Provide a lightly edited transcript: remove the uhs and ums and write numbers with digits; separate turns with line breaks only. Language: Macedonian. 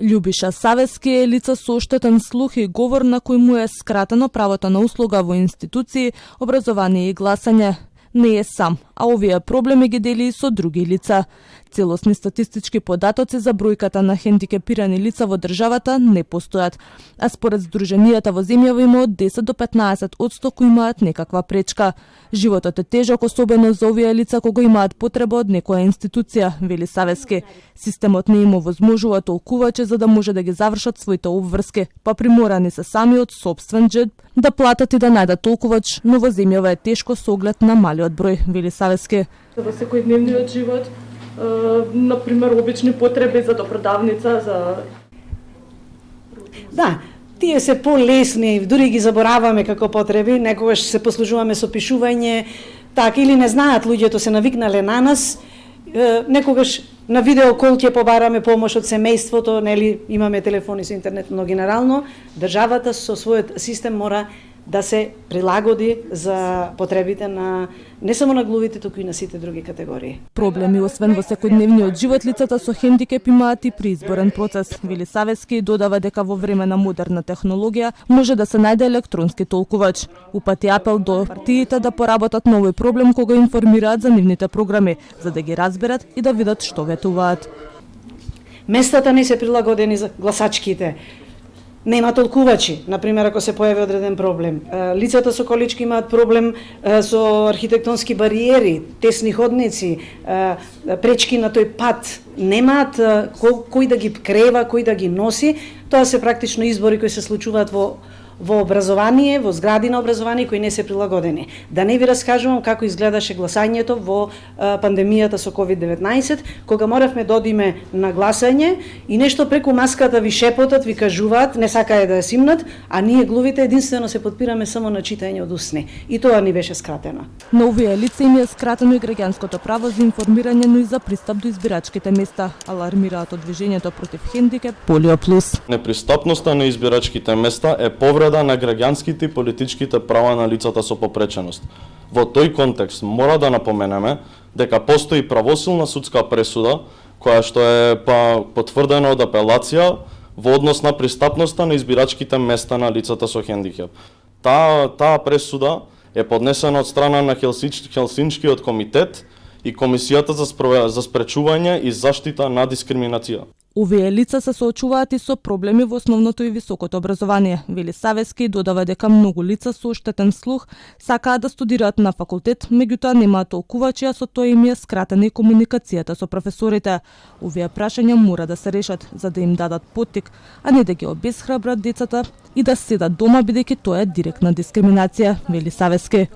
Љубиша Савески е лице со оштетен слух и говор на кој му е скратено правото на услуга во институции, образование и гласање. Не е сам, а овие проблеми ги дели и со други лица. Целосни статистички податоци за бројката на хендикепирани лица во државата не постојат, а според Сдруженијата во земјава има од 10 до 15% кои имаат некаква пречка. Животот е тежок, особено за овие лица кога имаат потреба од некоја институција, вели Савески. Системот не им овозможува толкувачи за да може да ги завршат своите обврски, па приморани се сами од сопствен џеб да платат и да најдат толкувач, но во земјава е тешко со оглед на малиот број, вели Савески.
Во секојдневниот живот, например, обични потреби за допродавница, за...
Да, тие се полесни, дури ги забораваме како потреби, некогаш се послужуваме со пишување, така, или не знаат луѓето, се навикнале на нас, некогаш на видеокол ќе побараме помош од семејството, нели имаме телефони со интернет, но генерално државата со својот систем мора да се прилагоди за потребите на не само на глувите, туку и на сите други категории.
Проблеми освен во секојдневниот живот, лицата со хендикеп имаат и при изборен процес. Вели Савески додава дека во време на модерна технологија може да се најде електронски толкувач. Упати апел до партиите да поработат на овој проблем кога информираат за нивните програми, за да ги разберат и да видат што ветуваат.
Местата не се прилагодени за гласачките. Нема толкувачи, например, ако се појави одреден проблем. Лицата со колички имаат проблем со архитектонски бариери, тесни ходници, пречки на тој пат. Немаат кој да ги крева, кој да ги носи. Тоа се практично избори кои се случуваат во образование, во згради на образование кои не се прилагодени. Да не ви раскажувам како изгледаше гласањето во пандемијата со COVID-19, кога моравме да одиме на гласање и нешто преку маската ви шепотат, ви кажуваат, не сакаат да ја симнат, а ние глувите единствено се подпираме само на читање од усни. И тоа ни беше скратено.
На овие лица им е скратено и граѓанското право за информирање, но и за пристап до избирачките места, алармираат од движењето против хендикеп Полио Плюс.
Непристапноста на избирачките места е повреда на граѓанските и политичките права на лицата со попреченост. Во тој контекст мора да напоменеме дека постои правосилна судска пресуда која што е потврдена од апелација во однос на пристапноста на избирачките места на лицата со хендикеп. Таа пресуда е поднесена од страна на Хелсинчкиот комитет и Комисијата за спречување и заштита на дискриминација.
Овие лица се соочуваат и со проблеми во основното и високото образование. Вели Савески додава дека многу лица со оштетен слух сакаат да студираат на факултет, меѓутоа немаат толкувачи, а со тоа им е скратена и комуникацијата со професорите. Овие прашања мора да се решат за да им дадат поттик, а не да ги обесхрабрат децата и да седат дома бидејќи тоа е директна дискриминација, вели Савески.